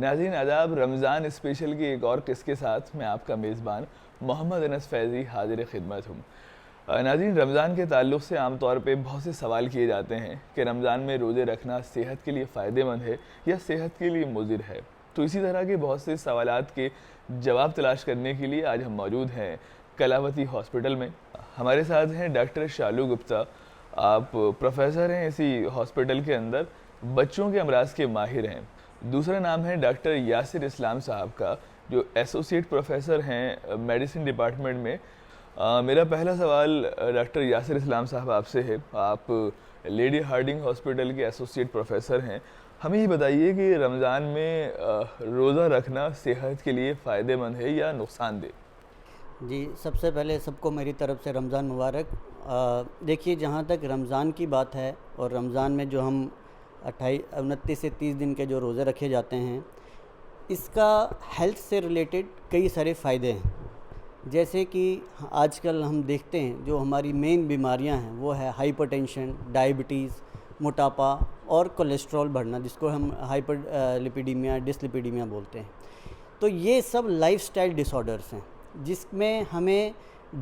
नाज़रीन आदाब, रमज़ान स्पेशल की एक और किस्त के साथ मैं आपका मेज़बान मोहम्मद अनस फैज़ी हाजिर खिदमत हूँ। नाज़रीन, रमज़ान के ताल्लुक़ से आम तौर पे बहुत से सवाल किए जाते हैं कि रमज़ान में रोज़े रखना सेहत के लिए फ़ायदेमंद है या सेहत के लिए मुज़िर है। तो इसी तरह के बहुत से सवालात के जवाब तलाश करने के लिए आज हम मौजूद हैं कलावती हॉस्पिटल में। हमारे साथ हैं डॉक्टर शालू गुप्ता। आप प्रोफेसर हैं इसी हॉस्पिटल के अंदर, बच्चों के अमराज के माहिर हैं। दूसरा नाम है डॉक्टर यासिर इस्लाम साहब का, जो एसोसिएट प्रोफेसर हैं मेडिसिन डिपार्टमेंट में। मेरा पहला सवाल डॉक्टर यासिर इस्लाम साहब आपसे है। आप लेडी हार्डिंग हॉस्पिटल के एसोसिएट प्रोफेसर हैं। हमें ये बताइए कि रमज़ान में रोज़ा रखना सेहत के लिए फ़ायदेमंद है या नुकसानदेह? जी, सबसे पहले सबको मेरी तरफ़ से रमज़ान मुबारक। देखिए, जहाँ तक रमज़ान की बात है और रमज़ान में जो हम 29 से 30 दिन के जो रोज़े रखे जाते हैं, इसका हेल्थ से रिलेटेड कई सारे फ़ायदे हैं। जैसे कि आजकल हम देखते हैं जो हमारी मेन बीमारियां हैं वो है हाइपरटेंशन, डायबिटीज़, मोटापा और कोलेस्ट्रॉल बढ़ना, जिसको हम हाइपर लिपिडीमिया, डिसलिपिडीमिया बोलते हैं। तो ये सब लाइफस्टाइल डिसऑर्डर्स हैं जिसमें हमें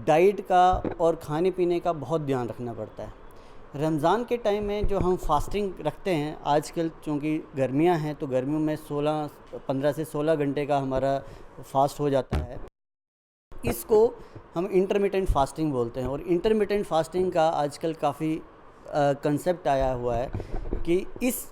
डाइट का और खाने पीने का बहुत ध्यान रखना पड़ता है। रमज़ान के टाइम में जो हम फास्टिंग रखते हैं, आजकल चूँकि गर्मियां हैं तो गर्मियों में 15 से 16 घंटे का हमारा फास्ट हो जाता है। इसको हम इंटरमिटेंट फास्टिंग बोलते हैं और इंटरमिटेंट फास्टिंग का आजकल काफ़ी कंसेप्ट आया हुआ है कि इस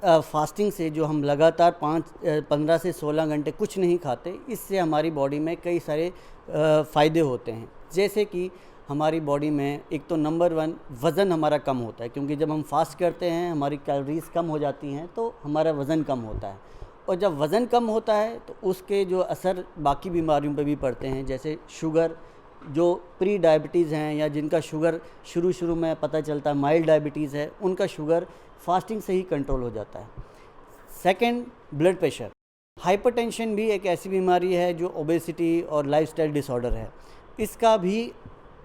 फास्टिंग से जो हम लगातार 15 से 16 घंटे कुछ नहीं खाते, इससे हमारी बॉडी में कई सारे फ़ायदे होते हैं। जैसे कि हमारी बॉडी में एक तो नंबर 1 वज़न हमारा कम होता है, क्योंकि जब हम फास्ट करते हैं हमारी कैलोरीज़ कम हो जाती हैं तो हमारा वज़न कम होता है। और जब वज़न कम होता है तो उसके जो असर बाकी बीमारियों पे भी पड़ते हैं, जैसे शुगर, जो प्री डायबिटीज़ हैं या जिनका शुगर शुरू में पता चलता है माइल्ड डायबिटीज़ है, उनका शुगर फास्टिंग से ही कंट्रोल हो जाता है। Second, blood pressure. हाइपरटेंशन भी एक ऐसी बीमारी है जो ओबेसिटी और लाइफस्टाइल डिसऑर्डर है, इसका भी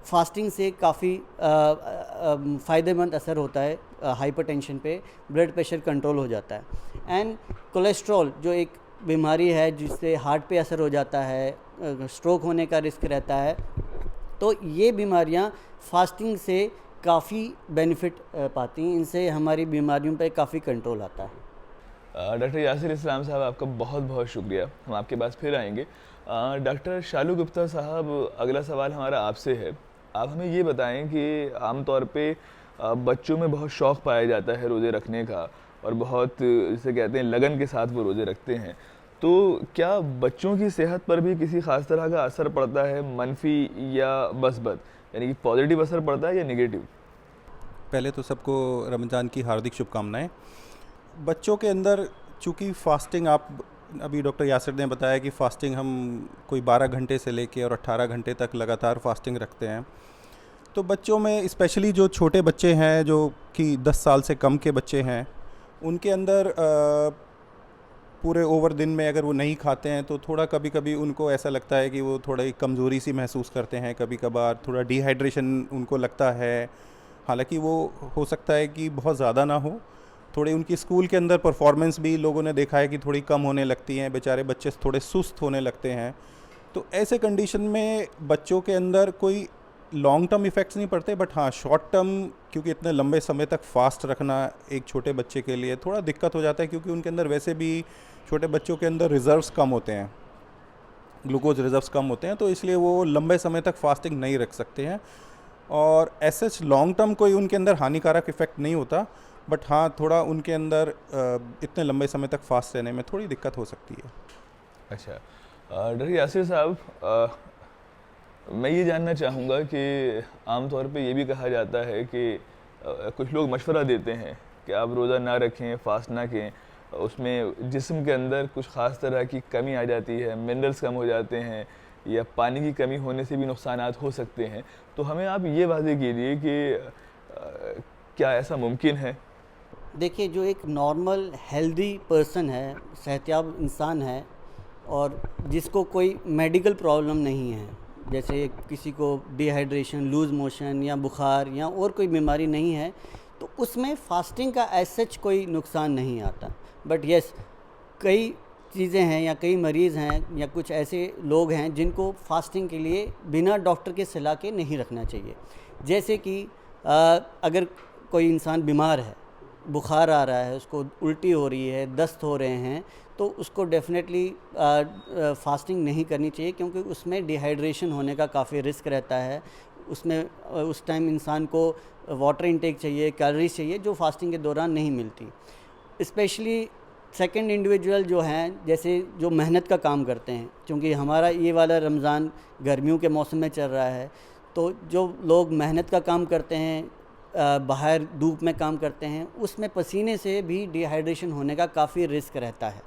फास्टिंग से काफ़ी फ़ायदेमंद असर होता है। हाइपरटेंशन पे ब्लड प्रेशर कंट्रोल हो जाता है। एंड कोलेस्ट्रॉल जो एक बीमारी है जिससे हार्ट पे असर हो जाता है, स्ट्रोक होने का रिस्क रहता है, तो ये बीमारियां फास्टिंग से काफ़ी बेनिफिट पाती हैं। इनसे हमारी बीमारियों पे काफ़ी कंट्रोल आता है। डॉक्टर यासिर इस्लाम साहब, आपका बहुत बहुत शुक्रिया। हम आपके पास फिर आएंगे। डॉक्टर शालू गुप्ता साहब, अगला सवाल हमारा आपसे है। आप हमें ये बताएं कि आमतौर पे बच्चों में बहुत शौक़ पाया जाता है रोज़े रखने का और बहुत, जिसे कहते हैं, लगन के साथ वो रोज़े रखते हैं। तो क्या बच्चों की सेहत पर भी किसी ख़ास तरह का असर पड़ता है, मनफी या बसबद, यानी कि पॉजिटिव असर पड़ता है या नेगेटिव? पहले तो सबको रमज़ान की हार्दिक शुभकामनाएं। बच्चों के अंदर चूँकि फ़ास्टिंग, आप अभी डॉक्टर यासिर ने बताया कि फ़ास्टिंग हम कोई 12 घंटे से लेके और 18 घंटे तक लगातार फ़ास्टिंग रखते हैं। तो बच्चों में स्पेशली जो छोटे बच्चे हैं, जो कि 10 साल से कम के बच्चे हैं, उनके अंदर पूरे ओवर दिन में अगर वो नहीं खाते हैं तो थोड़ा कभी कभी उनको ऐसा लगता है कि वो थोड़ा कमज़ोरी सी महसूस करते हैं। कभी कभार थोड़ा डिहाइड्रेशन उनको लगता है, हालांकि वो हो सकता है कि बहुत ज़्यादा ना हो। थोड़ी उनकी स्कूल के अंदर परफॉर्मेंस भी लोगों ने देखा है कि थोड़ी कम होने लगती हैं, बेचारे बच्चे थोड़े सुस्त होने लगते हैं। तो ऐसे कंडीशन में बच्चों के अंदर कोई लॉन्ग टर्म इफ़ेक्ट्स नहीं पड़ते, बट हाँ शॉर्ट टर्म, क्योंकि इतने लंबे समय तक फास्ट रखना एक छोटे बच्चे के लिए थोड़ा दिक्कत हो जाता है, क्योंकि उनके अंदर वैसे भी छोटे बच्चों के अंदर रिज़र्व्स कम होते हैं, ग्लूकोज रिज़र्व्स कम होते हैं, तो इसलिए वो लंबे समय तक फास्टिंग नहीं रख सकते हैं। और ऐसे लॉन्ग टर्म कोई उनके अंदर हानिकारक इफ़ेक्ट नहीं होता, बट हाँ थोड़ा उनके अंदर इतने लंबे समय तक फास्ट रहने में थोड़ी दिक्कत हो सकती है। अच्छा, डॉक्टर यासिर साहब, मैं ये जानना चाहूँगा कि आम तौर पे ये भी कहा जाता है कि कुछ लोग मशवरा देते हैं कि आप रोज़ा ना रखें, फास्ट ना करें, उसमें जिस्म के अंदर कुछ ख़ास तरह की कमी आ जाती है, मिनरल्स कम हो जाते हैं या पानी की कमी होने से भी नुकसानात हो सकते हैं। तो हमें आप ये वाज़ेह कीजिए कि क्या ऐसा मुमकिन है? देखिए, जो एक नॉर्मल हेल्दी पर्सन है, सेहतयाब इंसान है और जिसको कोई मेडिकल प्रॉब्लम नहीं है, जैसे किसी को डिहाइड्रेशन, लूज़ मोशन या बुखार या और कोई बीमारी नहीं है, तो उसमें फास्टिंग का एज सच कोई नुकसान नहीं आता। बट यस, कई चीज़ें हैं या कई मरीज़ हैं या कुछ ऐसे लोग हैं जिनको फास्टिंग के लिए बिना डॉक्टर के सलाह के नहीं रखना चाहिए। जैसे कि अगर कोई इंसान बीमार है, बुखार आ रहा है, उसको उल्टी हो रही है, दस्त हो रहे हैं, तो उसको डेफिनेटली फास्टिंग नहीं करनी चाहिए, क्योंकि उसमें डिहाइड्रेशन होने का काफ़ी रिस्क रहता है। उसमें उस टाइम इंसान को वाटर इंटेक चाहिए, कैलोरीज चाहिए, जो फास्टिंग के दौरान नहीं मिलती। स्पेशली सेकंड इंडिविजुअल जो हैं, जैसे जो मेहनत का काम करते हैं, क्योंकि हमारा ये वाला रमज़ान गर्मियों के मौसम में चल रहा है, तो जो लोग मेहनत का काम करते हैं, बाहर धूप में काम करते हैं, उसमें पसीने से भी डिहाइड्रेशन होने का काफ़ी रिस्क रहता है।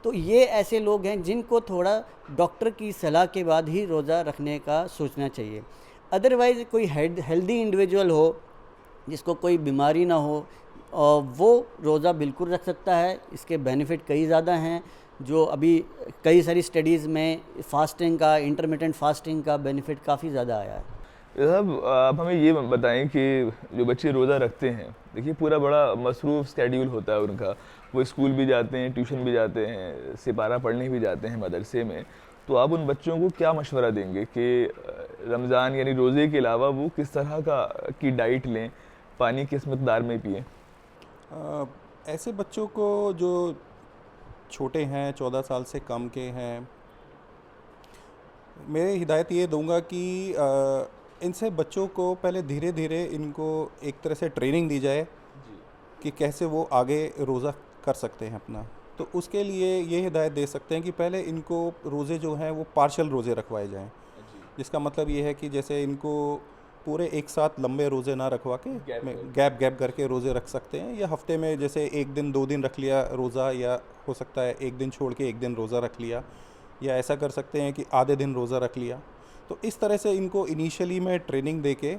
तो ये ऐसे लोग हैं जिनको थोड़ा डॉक्टर की सलाह के बाद ही रोज़ा रखने का सोचना चाहिए। अदरवाइज़ कोई हेल्दी इंडिविजुअल हो, जिसको कोई बीमारी ना हो, और वो रोज़ा बिल्कुल रख सकता है। इसके बेनिफिट कई ज़्यादा हैं, जो अभी कई सारी स्टडीज़ में फास्टिंग का, इंटरमिटेंट फास्टिंग का बेनिफिट काफ़ी ज़्यादा आया है। साहब, आप हमें ये बताएं कि जो बच्चे रोज़ा रखते हैं, देखिए पूरा बड़ा मसरूफ़ स्केड्यूल होता है उनका, वो स्कूल भी जाते हैं, ट्यूशन भी जाते हैं, सिपारा पढ़ने भी जाते हैं मदरसे में, तो आप उन बच्चों को क्या मशवरा देंगे कि रमज़ान यानी रोज़े के अलावा वो किस तरह की डाइट लें, पानी किस मकदार में पिएँ? ऐसे बच्चों को जो छोटे हैं, 14 साल से कम के हैं, मैं हिदायत ये दूंगा कि इनसे बच्चों को पहले धीरे धीरे इनको एक तरह से ट्रेनिंग दी जाए कि कैसे वो आगे रोज़ा कर सकते हैं अपना। तो उसके लिए ये हिदायत दे सकते हैं कि पहले इनको रोज़े जो हैं वो पार्शल रोज़े रखवाए जाएं, जिसका मतलब ये है कि जैसे इनको पूरे एक साथ लंबे रोज़े ना रखवा के गैप करके रोज़े रख सकते हैं, या हफ्ते में जैसे एक दिन 2 दिन रख लिया रोज़ा, या हो सकता है एक दिन छोड़ के एक दिन रोज़ा रख लिया, या ऐसा कर सकते हैं कि आधे दिन रोज़ा रख लिया। तो इस तरह से इनको इनिशियली में ट्रेनिंग दे के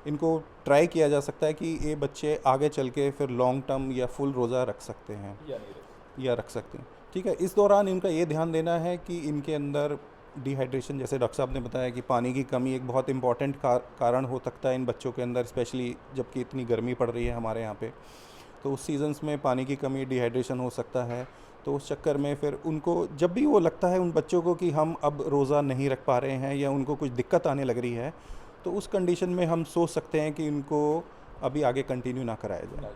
इनको ट्राई किया जा सकता है कि ये बच्चे आगे चल के फिर लॉन्ग टर्म या फुल रोज़ा रख सकते हैं या रख सकते हैं। ठीक है, इस दौरान इनका ये ध्यान देना है कि इनके अंदर डिहाइड्रेशन, जैसे डॉक्टर साहब ने बताया कि पानी की कमी एक बहुत इंपॉर्टेंट कारण हो सकता है इन बच्चों के अंदर, स्पेशली जबकि इतनी गर्मी पड़ रही है हमारे यहाँ पे, तो उस सीजन्स में पानी की कमी, डिहाइड्रेशन हो सकता है। तो उस चक्कर में फिर उनको जब भी वो लगता है उन बच्चों को कि हम अब रोज़ा नहीं रख पा रहे हैं या उनको कुछ दिक्कत आने लग रही है, तो उस कंडीशन में हम सोच सकते हैं कि इनको अभी आगे कंटिन्यू ना कराया जाए।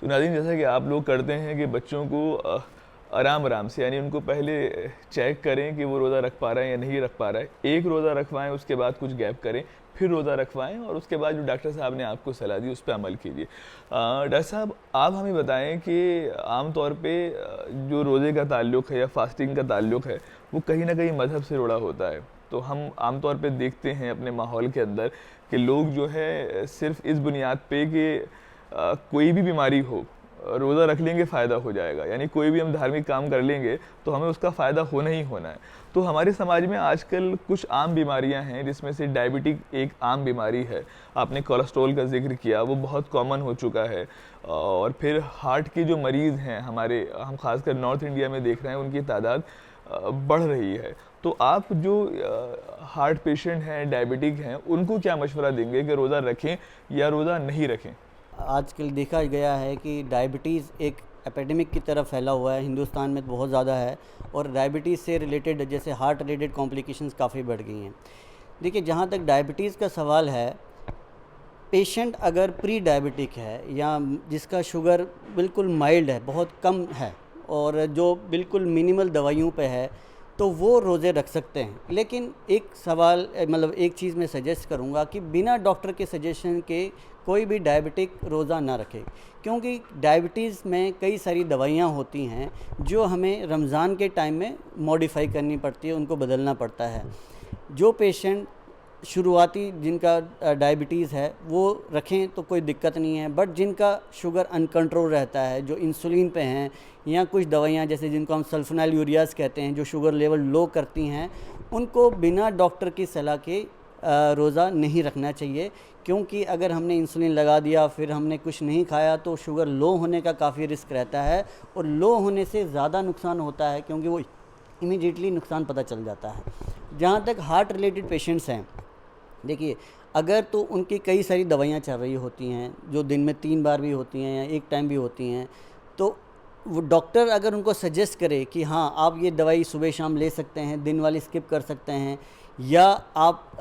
तो नाज़रीन, जैसा कि आप लोग करते हैं कि बच्चों को आराम से, यानी उनको पहले चेक करें कि वो रोज़ा रख पा रहा है या नहीं रख पा रहा है, एक रोज़ा रखवाएं, उसके बाद कुछ गैप करें, फिर रोज़ा रखवाएं, और उसके बाद जो डॉक्टर साहब ने आपको सलाह दी उस पर अमल कीजिए। डॉक्टर साहब, आप हमें बताएं कि आम तौर पे जो रोज़े का ताल्लुक़ है या फास्टिंग का ताल्लुक़ है, वो कहीं ना कहीं मज़हब से जुड़ा होता है। तो हम आम तौर पे देखते हैं अपने माहौल के अंदर कि लोग जो है सिर्फ इस बुनियाद पे कि कोई भी बीमारी हो, रोज़ा रख लेंगे फ़ायदा हो जाएगा, यानी कोई भी हम धार्मिक काम कर लेंगे तो हमें उसका फ़ायदा होना ही होना है। तो हमारे समाज में आजकल कुछ आम बीमारियां हैं, जिसमें से डायबिटिक एक आम बीमारी है। आपने कोलेस्ट्रॉल का जिक्र किया, वो बहुत कॉमन हो चुका है। और फिर हार्ट के जो मरीज़ हैं हम खासकर नॉर्थ इंडिया में देख रहे हैं, उनकी तादाद बढ़ रही है। तो आप जो हार्ट पेशेंट हैं, डायबिटिक हैं, उनको क्या मशवरा देंगे कि रोज़ा रखें या रोज़ा नहीं रखें? आजकल देखा गया है कि डायबिटीज़ एक एपिडेमिक की तरफ फैला हुआ है, हिंदुस्तान में बहुत ज़्यादा है, और डायबिटीज़ से रिलेटेड जैसे हार्ट रिलेटेड कॉम्प्लिकेशंस काफ़ी बढ़ गई हैं। देखिए, जहाँ तक डायबिटीज़ का सवाल है, पेशेंट अगर प्री डायबिटिक है या जिसका शुगर बिल्कुल माइल्ड है, बहुत कम है, और जो बिल्कुल मिनिमल दवाइयों पे है, तो वो रोज़े रख सकते हैं। लेकिन एक सवाल, मतलब एक चीज़ मैं सजेस्ट करूँगा कि बिना डॉक्टर के सजेशन के कोई भी डायबिटिक रोज़ा ना रखे, क्योंकि डायबिटीज़ में कई सारी दवाइयाँ होती हैं जो हमें रमज़ान के टाइम में मॉडिफाई करनी पड़ती है, उनको बदलना पड़ता है। जो पेशेंट शुरुआती जिनका डायबिटीज़ है वो रखें तो कोई दिक्कत नहीं है, बट जिनका शुगर अनकंट्रोल रहता है, जो इंसुलिन पे हैं, या कुछ दवाइयाँ जैसे जिनको हम सल्फोनाइल यूरियाज़ कहते हैं जो शुगर लेवल लो करती हैं, उनको बिना डॉक्टर की सलाह के रोज़ा नहीं रखना चाहिए। क्योंकि अगर हमने इंसुलिन लगा दिया फिर हमने कुछ नहीं खाया तो शुगर लो होने का काफ़ी रिस्क रहता है, और लो होने से ज़्यादा नुकसान होता है क्योंकि वो इमीडिएटली नुकसान पता चल जाता है। जहाँ तक हार्ट रिलेटेड पेशेंट्स हैं, देखिए अगर तो उनकी कई सारी दवाइयाँ चल रही होती हैं जो दिन में 3 बार भी होती हैं या एक टाइम भी होती हैं, तो वो डॉक्टर अगर उनको सजेस्ट करे कि हाँ आप ये दवाई सुबह शाम ले सकते हैं, दिन वाली स्किप कर सकते हैं, या आप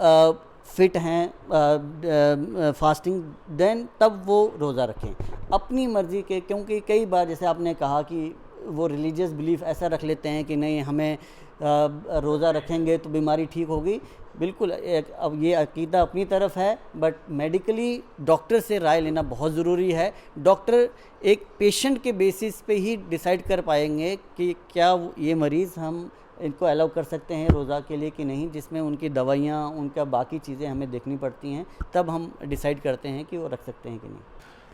फिट हैं फास्टिंग, देन तब वो रोज़ा रखें अपनी मर्ज़ी के। क्योंकि कई बार जैसे आपने कहा कि वो रिलीजियस बिलीफ ऐसा रख लेते हैं कि नहीं हमें रोज़ा रखेंगे तो बीमारी ठीक होगी। बिल्कुल अब ये अकीदा अपनी तरफ है, बट मेडिकली डॉक्टर से राय लेना बहुत ज़रूरी है। डॉक्टर एक पेशेंट के बेसिस पे ही डिसाइड कर पाएंगे कि क्या ये मरीज़ हम इनको अलाउ कर सकते हैं रोज़ा के लिए कि नहीं, जिसमें उनकी दवाइयाँ, उनका बाकी चीज़ें हमें देखनी पड़ती हैं, तब हम डिसाइड करते हैं कि वो रख सकते हैं कि नहीं।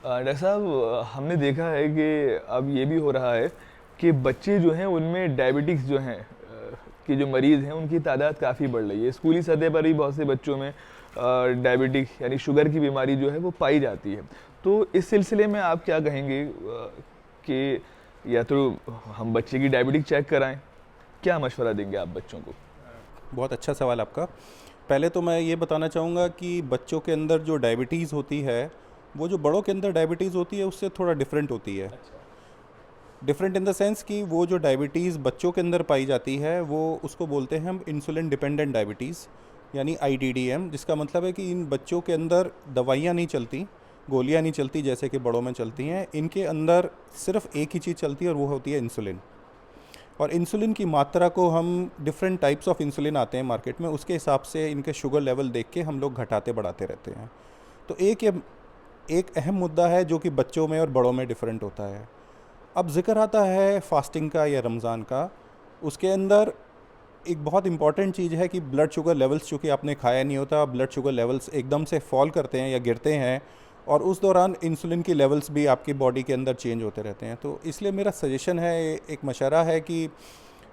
डॉक्टर साहब, हमने देखा है कि अब ये भी हो रहा है कि बच्चे जो हैं उनमें डायबिटिक्स जो हैं कि जो मरीज़ हैं उनकी तादाद काफ़ी बढ़ रही है। स्कूली सतह पर भी बहुत से बच्चों में डायबिटिक्स यानी शुगर की बीमारी जो है वो पाई जाती है। तो इस सिलसिले में आप क्या कहेंगे कि या तो हम बच्चे की डायबिटिक चेक कराएं, क्या मशवरा देंगे आप बच्चों को? बहुत अच्छा सवाल आपका। पहले तो मैं ये बताना चाहूँगा कि बच्चों के अंदर जो डायबिटीज़ होती है वो जो बड़ों के अंदर डायबिटीज़ होती है उससे थोड़ा डिफरेंट होती है। डिफरेंट इन द सेंस कि वो जो डायबिटीज़ बच्चों के अंदर पाई जाती है वो उसको बोलते हैं हम इंसुलिन डिपेंडेंट डायबिटीज़ यानी IDDM, जिसका मतलब है कि इन बच्चों के अंदर दवाइयाँ नहीं चलती, गोलियाँ नहीं चलती जैसे कि बड़ों में चलती हैं। इनके अंदर सिर्फ एक ही चीज़ चलती है और वो होती है इंसुलिन। और इंसुलिन की मात्रा को हम डिफरेंट टाइप्स ऑफ इंसुलिन आते हैं मार्केट में, उसके हिसाब से इनके शुगर लेवल देख के हम लोग घटाते बढ़ाते रहते हैं। तो एक अहम मुद्दा है जो कि बच्चों में और बड़ों में डिफरेंट होता है। अब जिक्र आता है फास्टिंग का या रमज़ान का, उसके अंदर एक बहुत इंपॉर्टेंट चीज़ है कि ब्लड शुगर लेवल्स, चूँकि आपने खाया नहीं होता, ब्लड शुगर लेवल्स एकदम से फॉल करते हैं या गिरते हैं, और उस दौरान इंसुलिन की लेवल्स भी आपकी बॉडी के अंदर चेंज होते रहते हैं। तो इसलिए मेरा सजेशन है, एक मशवरा है कि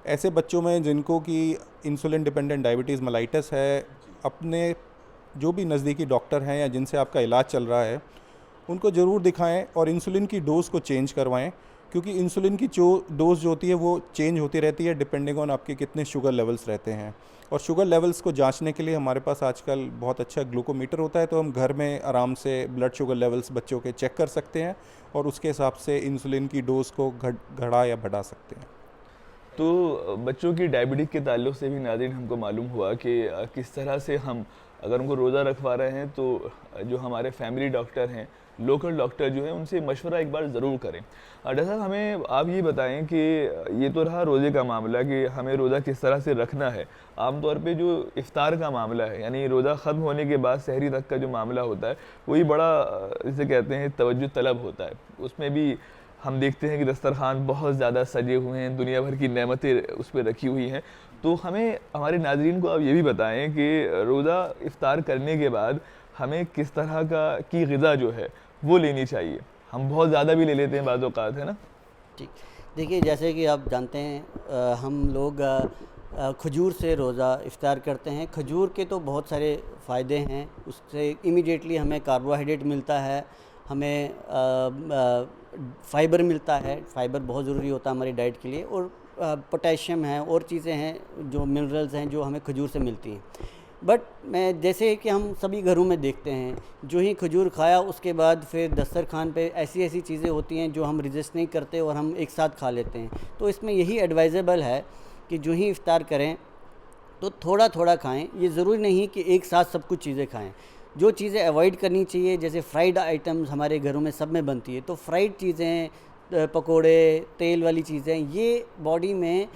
ऐसे बच्चों में जिनको कि इंसुलिन डिपेंडेंट डायबिटीज़ मेलाइटस है, अपने जो भी नज़दीकी डॉक्टर हैं या जिनसे आपका इलाज चल रहा है उनको ज़रूर दिखाएं और इंसुलिन की डोज़ को चेंज करवाएं, क्योंकि इंसुलिन की जो डोज़ जो होती है वो चेंज होती रहती है डिपेंडिंग ऑन आपके कितने शुगर लेवल्स रहते हैं। और शुगर लेवल्स को जांचने के लिए हमारे पास आजकल बहुत अच्छा ग्लूकोमीटर होता है, तो हम घर में आराम से ब्लड शुगर लेवल्स बच्चों के चेक कर सकते हैं और उसके हिसाब से इंसुलिन की डोज़ को घटा या बढ़ा सकते हैं। तो बच्चों की डायबिटिक के ताल्लुक से भी नाज़रीन हमको मालूम हुआ कि किस तरह से हम अगर उनको रोज़ा रखवा रहे हैं तो जो हमारे फैमिली डॉक्टर हैं, लोकल डॉक्टर जो है, उनसे मशवरा एक बार ज़रूर करें। डॉक्टर साहब, हमें आप ये बताएं कि ये तो रहा रोज़े का मामला कि हमें रोज़ा किस तरह से रखना है। आमतौर पे जो इफ्तार का मामला है, यानी रोज़ा ख़त्म होने के बाद सहरी तक का जो मामला होता है, वही बड़ा जिसे कहते हैं तवज्जो तलब होता है। उसमें भी हम देखते हैं कि दस्तरखान बहुत ज़्यादा सजे हुए हैं, दुनिया भर की नेमतें उस पर रखी हुई हैं। तो हमें, हमारे नाज़रीन को आप ये भी बताएं कि रोज़ा इफ्तार करने के बाद हमें किस तरह की ग़िज़ा जो है वो लेनी चाहिए। हम बहुत ज़्यादा भी ले लेते हैं बाज़ औक़ात, है ना? ठीक, देखिए जैसे कि आप जानते हैं हम लोग खजूर से रोज़ा इफ्तार करते हैं। खजूर के तो बहुत सारे फ़ायदे हैं, उससे इमीडिएटली हमें कार्बोहाइड्रेट मिलता है, हमें फ़ाइबर मिलता है। फ़ाइबर बहुत ज़रूरी होता है हमारी डाइट के लिए, और पोटेशियम है और चीज़ें हैं जो मिनरल्स हैं जो हमें खजूर से मिलती हैं। बट मैं जैसे कि हम सभी घरों में देखते हैं, जो ही खजूर खाया उसके बाद फिर दस्तरखान पे ऐसी ऐसी चीज़ें होती हैं जो हम रिजिस्ट नहीं करते और हम एक साथ खा लेते हैं। तो इसमें यही एडवाइजेबल है कि जो ही इफ्तार करें तो थोड़ा थोड़ा खाएं। ये ज़रूरी नहीं कि एक साथ सब कुछ चीज़ें खाएं। जो चीज़ें अवॉइड करनी चाहिए, जैसे फ्राइड आइटम्स हमारे घरों में सब में बनती है, तो फ्राइड चीज़ें, पकोड़े, तेल वाली चीज़ें, ये बॉडी में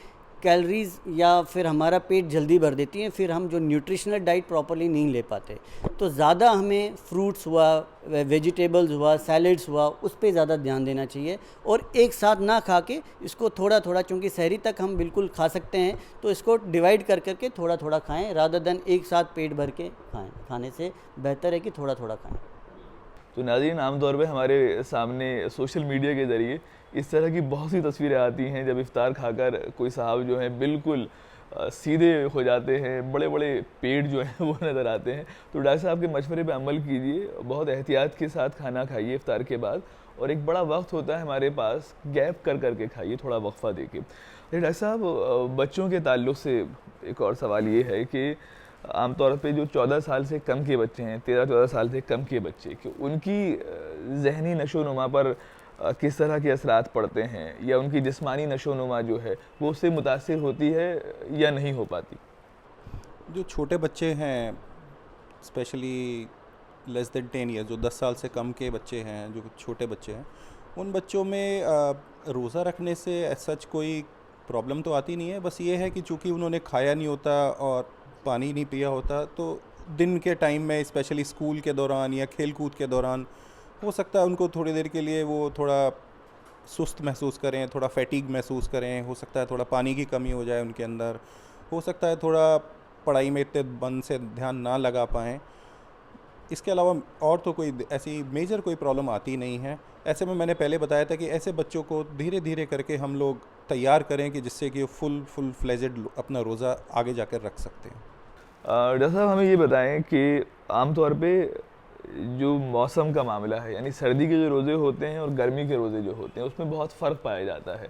कैलोरीज या फिर हमारा पेट जल्दी भर देती हैं, फिर हम जो न्यूट्रिशनल डाइट प्रॉपर्ली नहीं ले पाते। तो ज़्यादा हमें फ्रूट्स हुआ, वेजिटेबल्स हुआ, सैलड्स हुआ, उस पे ज़्यादा ध्यान देना चाहिए और एक साथ ना खा के इसको थोड़ा थोड़ा, चूँकि सहरी तक हम बिल्कुल खा सकते हैं, तो इसको डिवाइड कर करके थोड़ा थोड़ा खाएं रादर देन एक साथ पेट भर के खाएं। खाने से बेहतर है कि थोड़ा थोड़ा खाएं। तो नाज़रीन, आमतौर पे हमारे सामने सोशल मीडिया के ज़रिए इस तरह की बहुत सी तस्वीरें आती हैं जब इफ़्तार खाकर कोई साहब जो हैं बिल्कुल सीधे हो जाते हैं, बड़े बड़े पेट जो हैं वो नज़र आते हैं। तो डॉक्टर साहब के मशवरे पे अमल कीजिए, बहुत एहतियात के साथ खाना खाइए इफ़्तार के बाद, और एक बड़ा वक्त होता है हमारे पास, गैप कर करके खाइए, थोड़ा वक्फा देके। डॉक्टर साहब, बच्चों के ताल्लुक़ से एक और सवाल ये है कि आमतौर पे जो 14 साल से कम के बच्चे हैं, 13-14 साल से कम के बच्चे, कि उनकी ज़हनी नशोनुमा पर किस तरह के असरात पड़ते हैं, या उनकी जिस्मानी नशोनुमा जो है वो उससे मुतासिर होती है या नहीं हो पाती? जो छोटे बच्चे हैं, स्पेशली लेस देन 10 ईयर, जो 10 साल से कम के बच्चे हैं, जो छोटे बच्चे हैं, उन बच्चों में रोज़ा रखने से सच कोई प्रॉब्लम तो आती नहीं है। बस ये है कि चूँकि उन्होंने खाया नहीं होता और पानी नहीं पिया होता, तो दिन के टाइम में, स्पेशली स्कूल के दौरान या खेल कूद के दौरान, हो सकता है उनको थोड़ी देर के लिए वो थोड़ा सुस्त महसूस करें, थोड़ा फैटीग महसूस करें, हो सकता है थोड़ा पानी की कमी हो जाए उनके अंदर, हो सकता है थोड़ा पढ़ाई में इतने मन से ध्यान ना लगा पाएँ। इसके अलावा और तो कोई ऐसी मेजर कोई प्रॉब्लम आती नहीं है। ऐसे में मैंने पहले बताया था कि ऐसे बच्चों को धीरे धीरे करके हम लोग तैयार करें कि जिससे कि फुल फ्लेजेड अपना रोज़ा आगे जाकर रख सकते हैं। डॉक्टर साहब, हमें ये बताएं कि आमतौर पे जो मौसम का मामला है, यानी सर्दी के जो रोज़े होते हैं और गर्मी के रोज़े जो होते हैं, उसमें बहुत फ़र्क पाया जाता है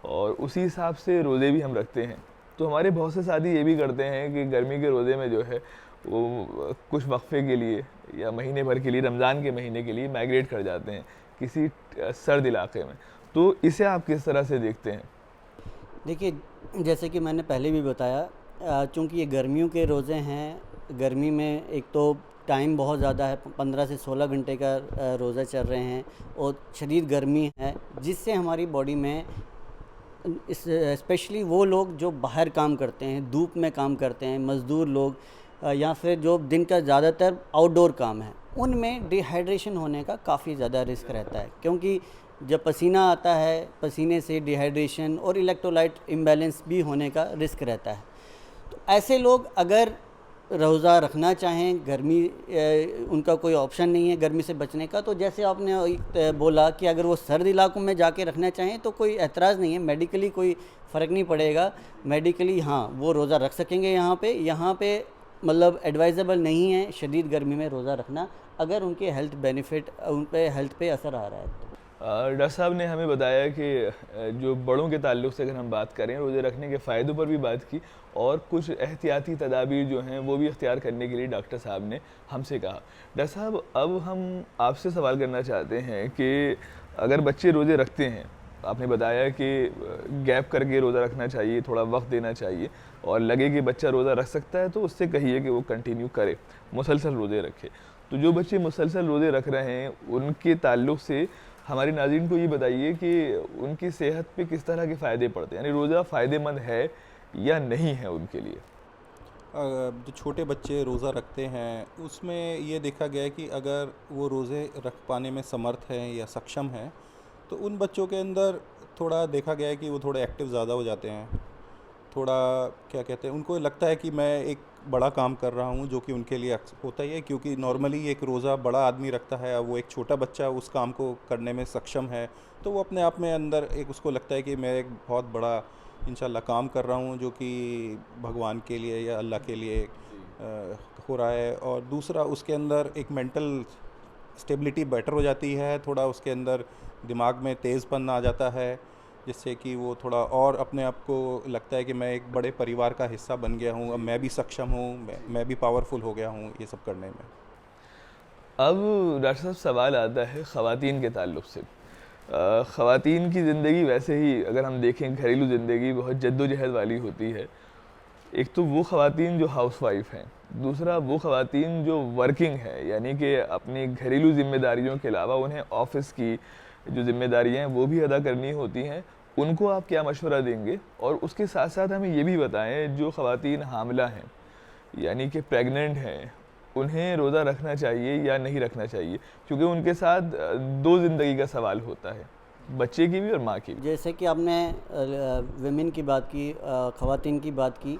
और उसी हिसाब से रोज़े भी हम रखते हैं। तो हमारे बहुत से साथी ये भी करते हैं कि गर्मी के रोज़े में जो है वो कुछ वक्फे के लिए या महीने भर के लिए, रमज़ान के महीने के लिए माइग्रेट कर जाते हैं किसी सर्द इलाके में। तो इसे आप किस तरह से देखते हैं? देखिए, जैसे कि मैंने पहले भी बताया, चूँकि ये गर्मियों के रोज़े हैं, गर्मी में एक तो टाइम बहुत ज़्यादा है, 15 से 16 घंटे का रोज़ा चल रहे हैं और शदीद गर्मी है, जिससे हमारी बॉडी में स्पेशली वो लोग जो बाहर काम करते हैं, धूप में काम करते हैं, मज़दूर लोग, या फिर जो दिन का ज़्यादातर आउटडोर काम है, उनमें डिहाइड्रेशन होने का काफ़ी ज़्यादा रिस्क रहता है। क्योंकि जब पसीना आता है, पसीने से डिहाइड्रेशन और इलेक्ट्रोलाइट इम्बैलेंस भी होने का रिस्क रहता है। तो ऐसे लोग अगर रोज़ा रखना चाहें, गर्मी उनका कोई ऑप्शन नहीं है गर्मी से बचने का, तो जैसे आपने बोला कि अगर वो सर्द इलाकों में जाके रखना चाहें तो कोई एतराज़ नहीं है, मेडिकली कोई फ़र्क नहीं पड़ेगा। मेडिकली हाँ, वो रोज़ा रख सकेंगे यहाँ पे मतलब एडवाइजेबल नहीं है शदीद गर्मी में रोज़ा रखना, अगर उनके हेल्थ बेनिफिट, उन पे हेल्थ पे असर आ रहा है तो। डॉक्टर साहब ने हमें बताया कि जो बड़ों के ताल्लुक़ से अगर हम बात करें, रोज़े रखने के फ़ायदों पर भी बात की और कुछ एहतियाती तदाबीर जो हैं वो भी इख्तियार करने के लिए डॉक्टर साहब ने हमसे कहा। डॉक्टर साहब, अब हम आपसे सवाल करना चाहते हैं कि अगर बच्चे रोज़े रखते हैं, आपने बताया कि गैप करके रोज़ा रखना चाहिए, थोड़ा वक्त देना चाहिए, और लगे कि बच्चा रोज़ा रख सकता है तो उससे कहिए कि वो कंटिन्यू करे, मुसलसल रोज़े रखे। तो जो बच्चे मुसलसल रोज़े रख रहे हैं, उनके ताल्लुक़ से हमारे नाज़रीन को ये बताइए कि उनकी सेहत पे किस तरह के फ़ायदे पड़ते हैं, यानी रोज़ा फ़ायदेमंद है या नहीं है उनके लिए? जो छोटे बच्चे रोज़ा रखते हैं, उसमें ये देखा गया है कि अगर वो रोज़े रख पाने में समर्थ हैं या सक्षम हैं, तो उन बच्चों के अंदर थोड़ा देखा गया है कि वो थोड़े एक्टिव ज़्यादा हो जाते हैं। थोड़ा क्या कहते हैं, उनको लगता है कि मैं एक बड़ा काम कर रहा हूँ, जो कि उनके लिए होता ही है, क्योंकि नॉर्मली एक रोज़ा बड़ा आदमी रखता है, अब वो एक छोटा बच्चा उस काम को करने में सक्षम है, तो वो अपने आप में अंदर एक उसको लगता है कि मैं एक बहुत बड़ा इंशाल्लाह काम कर रहा हूँ, जो कि भगवान के लिए या अल्लाह के लिए हो रहा है। और दूसरा, उसके अंदर एक मेंटल स्टेबिलिटी बेटर हो जाती है, थोड़ा उसके अंदर दिमाग में तेज़पन आ जाता है, जिससे कि वो थोड़ा और अपने आप को लगता है कि मैं एक बड़े परिवार का हिस्सा बन गया हूँ, अब मैं भी सक्षम हूँ, मैं भी पावरफुल हो गया हूँ ये सब करने में। अब डॉक्टर साहब, सवाल आता है ख़वातीन के ताल्लुक़ से। ख़वातीन की ज़िंदगी वैसे ही अगर हम देखें, घरेलू ज़िंदगी बहुत जद्दोजहद वाली होती है। एक तो वो ख़वातीन जो हाउसवाइफ हैं, दूसरा वो ख़वातीन जो वर्किंग है, यानी कि अपनी घरेलू ज़िम्मेदारियों के अलावा उन्हें ऑफ़िस की जो ज़िम्मेदारियाँ हैं वो भी अदा करनी होती हैं, उनको आप क्या मशवरा देंगे? और उसके साथ साथ हमें ये भी बताएं, जो ख़वातीन हामिला हैं यानी कि प्रेग्नेंट हैं, उन्हें रोज़ा रखना चाहिए या नहीं रखना चाहिए? क्योंकि उनके साथ दो ज़िंदगी का सवाल होता है, बच्चे की भी और माँ की भी। जैसे कि आपने विमेन की बात की, ख़वातीन की बात की,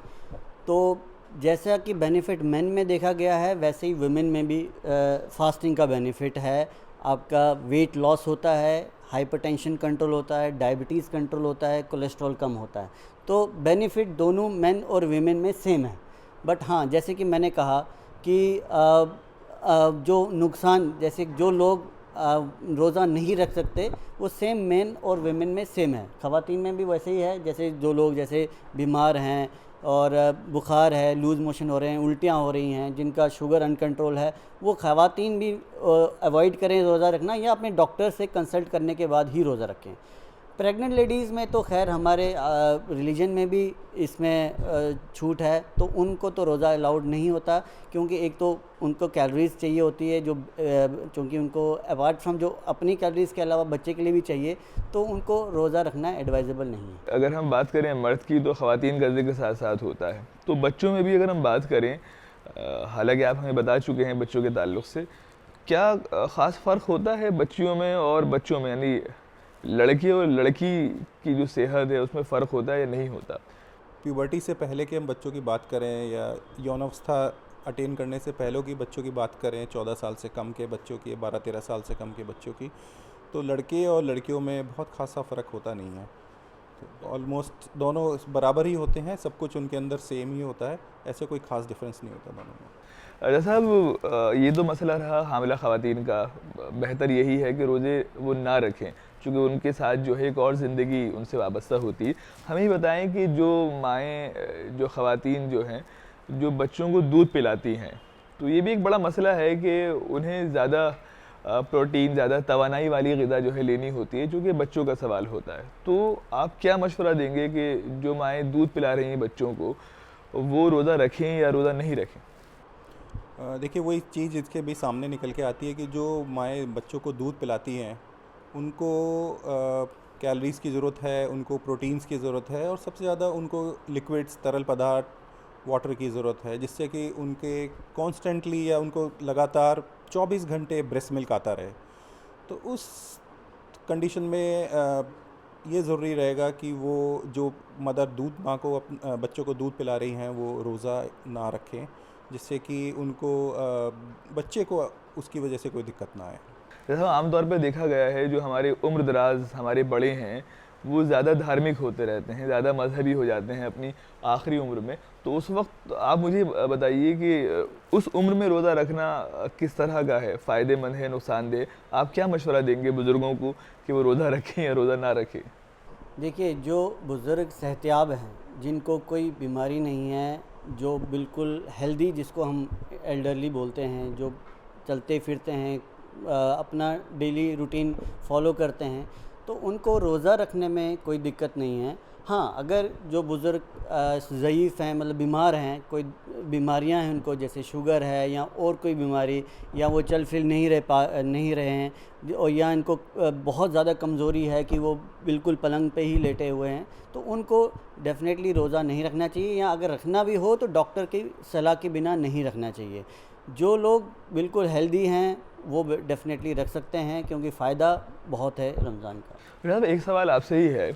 तो जैसा कि बेनिफिट मेन में देखा गया है वैसे ही वुमेन में भी फास्टिंग का बेनिफिट है। आपका वेट लॉस होता है, हाइपरटेंशन कंट्रोल होता है, डायबिटीज़ कंट्रोल होता है, कोलेस्ट्रॉल कम होता है। तो बेनिफिट दोनों मेन और वीमेन में सेम है। बट हाँ, जैसे कि मैंने कहा कि जो नुकसान, जैसे जो लोग रोज़ा नहीं रख सकते, वो सेम मेन और वुमेन में सेम है। ख़वातीन में भी वैसे ही है, जैसे जो लोग जैसे बीमार हैं और बुखार है, लूज़ मोशन हो रहे हैं, उल्टियाँ हो रही हैं, जिनका शुगर अनकंट्रोल है, वो ख़वातीन भी अवॉइड करें रोज़ा रखना, या अपने डॉक्टर से कंसल्ट करने के बाद ही रोज़ा रखें। प्रेग्नेंट लेडीज़ में तो खैर हमारे रिलीजन में भी इसमें छूट है, तो उनको तो रोज़ा अलाउड नहीं होता, क्योंकि एक तो उनको कैलोरीज़ चाहिए होती है, जो चूँकि उनको अपार्ट फ्रॉम जो अपनी कैलोरीज़ के अलावा बच्चे के लिए भी चाहिए, तो उनको रोज़ा रखना एडवाइजेबल नहीं है। अगर हम बात करें मर्द की, तो ख़वातीन का ज़िक्र साथ साथ होता है। तो बच्चों में भी अगर हम बात करें, हालांकि आप हमें बता चुके हैं बच्चों के ताल्लुक़ से, क्या ख़ास फ़र्क होता है बच्चियों में और बच्चों में? यानी लड़की और लड़की की जो सेहत है उसमें फ़र्क होता है या नहीं होता? प्यूबर्टी से पहले के हम बच्चों की बात करें या यौनावस्था अटेन करने से पहले की बच्चों की बात करें, 14 साल से कम के बच्चों की, 12-13 साल से कम के बच्चों की, तो लड़के और लड़कियों में बहुत खासा फ़र्क होता नहीं है। तो ऑलमोस्ट दोनों बराबर ही होते हैं, सब कुछ उनके अंदर सेम ही होता है, ऐसे कोई ख़ास डिफरेंस नहीं होता दोनों में। रज़ा साहब, ये तो मसला रहा हामिला ख़वातीन का। बेहतर यही है कि रोज़े वो ना रखें, क्योंकि उनके साथ जो है एक और ज़िंदगी उनसे वाबस्ता होती है। हमें ही बताएं कि जो माएँ, जो ख़वातीन जो हैं, जो बच्चों को दूध पिलाती हैं, तो ये भी एक बड़ा मसला है कि उन्हें ज़्यादा प्रोटीन, ज़्यादा तवानाई वाली ग़िज़ा जो है लेनी होती है, चूँकि बच्चों का सवाल होता है। तो आप क्या मशवरा देंगे कि जो माएँ दूध पिला रही हैं बच्चों को, वो रोज़ा रखें या रोज़ा नहीं रखें? देखिए, वही चीज़ इसके भी सामने निकल के आती है कि जो माएँ बच्चों को दूध पिलाती हैं, उनको कैलोरीज़ की ज़रूरत है, उनको प्रोटीन्स की ज़रूरत है, और सबसे ज़्यादा उनको लिक्विड्स, तरल पदार्थ, वाटर की ज़रूरत है, जिससे कि उनके कॉन्स्टेंटली या उनको लगातार 24 घंटे ब्रेस्ट मिल्क आता रहे। तो उस कंडीशन में ये ज़रूरी रहेगा कि वो जो मदर माँ को बच्चों को दूध पिला रही हैं, वो रोज़ा ना रखें, जिससे कि उनको बच्चे को उसकी वजह से कोई दिक्कत ना आए। जैसा आमतौर पर देखा गया है, जो हमारे उम्र दराज हमारे बड़े हैं, वो ज़्यादा धार्मिक होते रहते हैं, ज़्यादा मजहबी हो जाते हैं अपनी आखिरी उम्र में। तो उस वक्त आप मुझे बताइए कि उस उम्र में रोज़ा रखना किस तरह का है, फ़ायदेमंद है, नुकसानदेह? आप क्या मशवरा देंगे बुज़ुर्गों को कि वो रोज़ा रखें या रोज़ा ना रखें? देखिए, जो बुज़ुर्ग सेहतियाब हैं, जिनको कोई बीमारी नहीं है, जो बिल्कुल हेल्दी, जिसको हम एल्डरली बोलते हैं, जो चलते फिरते हैं, अपना डेली रूटीन फॉलो करते हैं, तो उनको रोज़ा रखने में कोई दिक्कत नहीं है। हाँ, अगर जो बुज़ुर्ग ज़ईफ़ हैं, मतलब बीमार हैं, कोई बीमारियां हैं उनको, जैसे शुगर है या और कोई बीमारी, या वो चल फिर नहीं रहे हैं, और या इनको बहुत ज़्यादा कमज़ोरी है कि वो बिल्कुल पलंग पे ही लेटे हुए हैं, तो उनको डेफ़िनेटली रोज़ा नहीं रखना चाहिए, या अगर रखना भी हो तो डॉक्टर की सलाह के बिना नहीं रखना चाहिए। जो लोग बिल्कुल हेल्दी हैं वो डेफ़िनेटली रख सकते हैं, क्योंकि फ़ायदा बहुत है रमज़ान का। जनाब, एक सवाल आपसे ही है,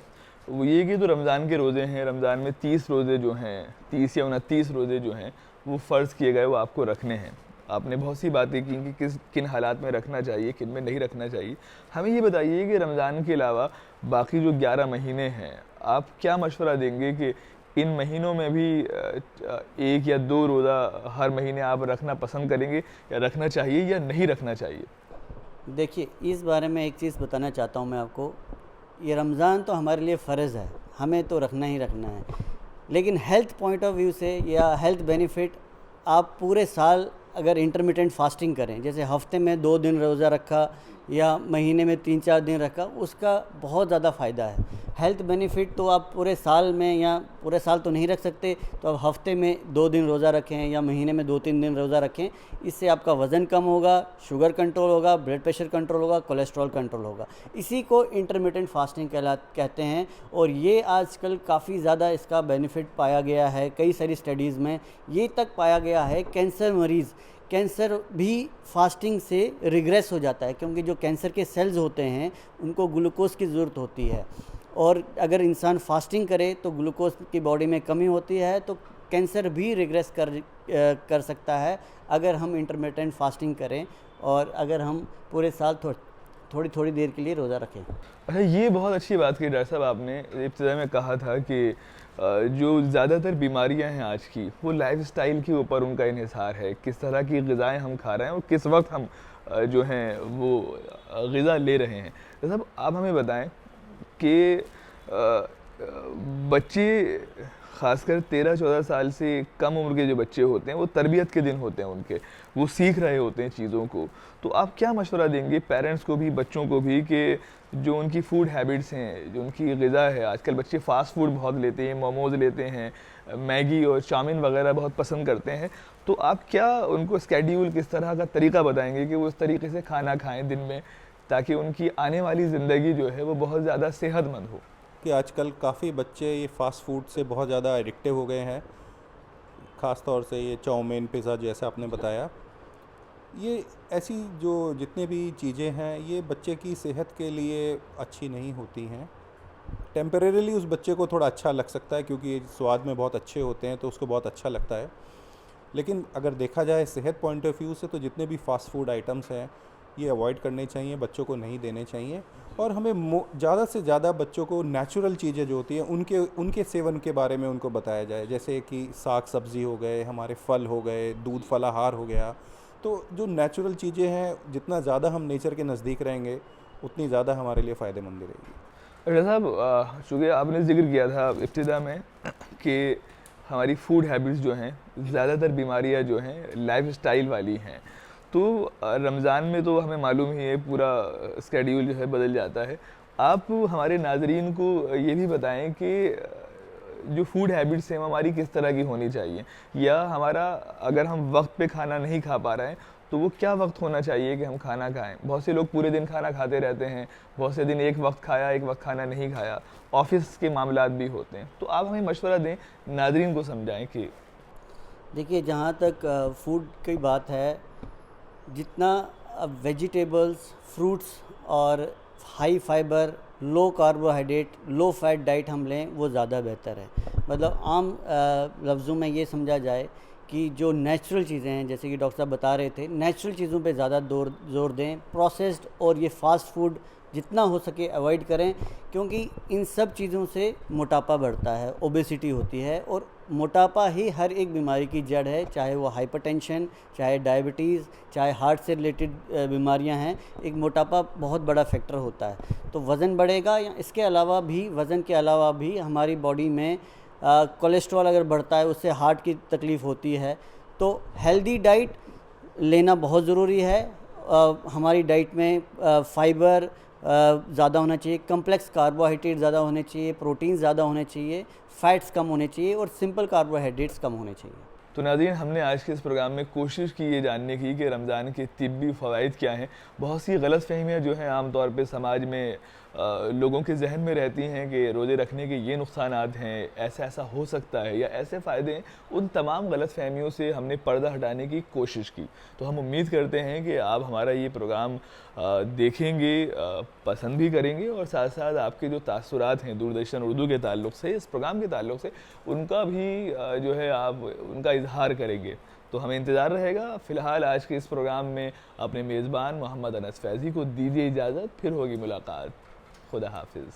वो ये कि तो रमज़ान के रोज़े हैं, रमज़ान में 30 रोज़े जो हैं, 30 या 29 रोज़े जो हैं, वो फ़र्ज़ किए गए, वो आपको रखने हैं। आपने बहुत सी बातें की कि किन हालात में रखना चाहिए, किन में नहीं रखना चाहिए। हमें ये बताइए कि रमज़ान के अलावा बाकी जो 11 महीने हैं, आप क्या मशवरा देंगे कि इन महीनों में भी 1 या 2 रोज़ा हर महीने आप रखना पसंद करेंगे, या रखना चाहिए या नहीं रखना चाहिए? देखिए, इस बारे में एक चीज़ बताना चाहता हूँ मैं आपको। ये रमज़ान तो हमारे लिए फ़र्ज़ है, हमें तो रखना ही रखना है, लेकिन हेल्थ पॉइंट ऑफ व्यू से या हेल्थ बेनिफिट, आप पूरे साल अगर इंटरमिटेंट फास्टिंग करें, जैसे हफ्ते में 2 दिन रोज़ा रखा या महीने में 3-4 दिन रखा, उसका बहुत ज़्यादा फ़ायदा है। हेल्थ बेनिफिट तो आप पूरे साल में या पूरे साल तो नहीं रख सकते, तो आप हफ्ते में 2 दिन रोज़ा रखें या महीने में 2-3 दिन रोज़ा रखें। इससे आपका वज़न कम होगा, शुगर कंट्रोल होगा, ब्लड प्रेशर कंट्रोल होगा, कोलेस्ट्रॉल कंट्रोल होगा। इसी को इंटरमिटेंट फास्टिंग कहते हैं और ये आजकल काफ़ी ज़्यादा इसका बेनिफिट पाया गया है। कई सारी स्टडीज़ में ये तक पाया गया है कैंसर मरीज़, कैंसर भी फास्टिंग से रिग्रेस हो जाता है, क्योंकि जो कैंसर के सेल्स होते हैं उनको ग्लूकोज की ज़रूरत होती है और अगर इंसान फास्टिंग करे तो ग्लूकोज की बॉडी में कमी होती है, तो कैंसर भी रिग्रेस कर सकता है अगर हम इंटरमिटेंट फास्टिंग करें और अगर हम पूरे साल थोड़ी थोड़ी देर के लिए रोज़ा रखें। अच्छा, ये बहुत अच्छी बात की डॉक्टर साहब, आपने इब्तिदा में कहा था कि जो ज़्यादातर बीमारियां हैं आज की, वो लाइफस्टाइल के ऊपर उनका इन्हिसार है, किस तरह की ग़िज़ाएँ हम खा रहे हैं और किस वक्त हम जो हैं वो ग़िज़ा ले रहे हैं। डॉक्टर साहब, आप हमें बताएं कि बच्चे ख़ासकर 13-14 साल से कम उम्र के जो बच्चे होते हैं, वो तरबियत के दिन होते हैं उनके, वो सीख रहे होते हैं चीज़ों को, तो आप क्या मशवरा देंगे पेरेंट्स को भी, बच्चों को भी, कि जो उनकी फ़ूड हैबिट्स हैं, जो उनकी ग़िज़ा है, आजकल बच्चे फ़ास्ट फूड बहुत लेते हैं, मोमोज़ लेते हैं, मैगी और चाउमीन वगैरह बहुत पसंद करते हैं, तो आप क्या उनको स्केड्यूल, किस तरह का तरीका बताएँगे कि वो उस तरीके से खाना खाएँ दिन में, ताकि उनकी आने वाली ज़िंदगी जो है वो बहुत ज़्यादा सेहतमंद हो? कि आजकल काफ़ी बच्चे ये फ़ास्ट फूड से बहुत ज़्यादा एडिक्टिव हो गए हैं, ख़ास तौर से ये चाउमीन, पिज़्ज़ा जैसा आपने बताया। ये ऐसी जो जितने भी चीज़ें हैं, ये बच्चे की सेहत के लिए अच्छी नहीं होती हैं। टेम्परेरीली उस बच्चे को थोड़ा अच्छा लग सकता है क्योंकि ये स्वाद में बहुत अच्छे होते हैं, तो उसको बहुत अच्छा लगता है। लेकिन अगर देखा जाए सेहत पॉइंट ऑफ व्यू से, तो जितने भी फ़ास्ट फूड आइटम्स हैं ये अवॉइड करने चाहिए, बच्चों को नहीं देने चाहिए। और हमें ज़्यादा से ज़्यादा बच्चों को नेचुरल चीज़ें जो होती हैं उनके सेवन के बारे में उनको बताया जाए, जैसे कि साग सब्ज़ी हो गए, हमारे फल हो गए, दूध फलाहार हो गया। तो जो नेचुरल चीज़ें हैं, जितना ज़्यादा हम नेचर के नज़दीक रहेंगे उतनी ज़्यादा हमारे लिए फ़ायदेमंद रहेगी। डॉक्टर साहब, चूँकि आपने ज़िक्र किया था इब्तिदा में कि हमारी फ़ूड हैबिट्स जो हैं, ज़्यादातर बीमारियां जो हैं लाइफस्टाइल वाली हैं, तो रमज़ान में तो हमें मालूम ही है पूरा स्केड्यूल जो है बदल जाता है। आप हमारे नाज़रीन को ये भी बताएं कि जो फूड हैबिट्स हैं वो हमारी किस तरह की होनी चाहिए, या हमारा अगर हम वक्त पे खाना नहीं खा पा रहे हैं तो वो क्या वक्त होना चाहिए कि हम खाना खाएं। बहुत से लोग पूरे दिन खाना खाते रहते हैं, बहुत से दिन एक वक्त खाया, एक वक्त खाना नहीं खाया, ऑफिस के मामलात भी होते हैं, तो आप हमें मशवरा दें, नाज़रीन को समझाएं कि देखिए, जहाँ तक फूड की बात है, जितना वेजिटेबल्स, फ्रूट्स और हाई फाइबर, लो कार्बोहाइड्रेट, लो फैट डाइट हम लें वो ज़्यादा बेहतर है। मतलब आम लफ्ज़ों में ये समझा जाए कि जो नेचुरल चीज़ें हैं, जैसे कि डॉक्टर साहब बता रहे थे, नेचुरल चीज़ों पे ज़्यादा जोर दें। प्रोसेस्ड और ये फास्ट फूड जितना हो सके अवॉइड करें, क्योंकि इन सब चीज़ों से मोटापा बढ़ता है, ओबेसिटी होती है, और मोटापा ही हर एक बीमारी की जड़ है, चाहे वो हाइपरटेंशन, चाहे डायबिटीज़, चाहे हार्ट से रिलेटेड बीमारियां हैं। एक मोटापा बहुत बड़ा फैक्टर होता है। तो वज़न बढ़ेगा, या इसके अलावा भी, वज़न के अलावा भी हमारी बॉडी में कोलेस्ट्रॉल अगर बढ़ता है, उससे हार्ट की तकलीफ़ होती है। तो हेल्दी डाइट लेना बहुत ज़रूरी है। हमारी डाइट में फाइबर ज़्यादा होना चाहिए, कम्प्लेक्स कार्बोहाइड्रेट ज़्यादा होने चाहिए, प्रोटीन ज़्यादा होने चाहिए, फ़ैट्स कम होने चाहिए और सिंपल कार्बोहाइड्रेट्स कम होने चाहिए। तो नाज़रीन, हमने आज के इस प्रोग्राम में कोशिश की ये जानने की कि रमज़ान के तिब्बी फ़वाइद क्या हैं। बहुत सी गलतफ़हमियाँ जो हैं आमतौर पे समाज में लोगों के जहन में रहती हैं कि रोज़े रखने के ये नुकसानात हैं, ऐसा ऐसा हो सकता है या ऐसे फ़ायदे हैं। उन तमाम गलतफ़हमियों से हमने पर्दा हटाने की कोशिश की। तो हम उम्मीद करते हैं कि आप हमारा ये प्रोग्राम देखेंगे, पसंद भी करेंगे, और साथ साथ आपके जो तासुरात हैं दूरदर्शन उर्दू के ताल्लुक़ से, इस प्रोग्राम के ताल्लुक़ से, उनका भी जो है आप उनका इजहार करेंगे। तो हमें इंतज़ार रहेगा। फ़िलहाल आज के इस प्रोग्राम में अपने मेज़बान मोहम्मद अनस फैज़ी को दीजिए इजाज़त, फिर होगी मुलाकात। खुदा हाफिज़।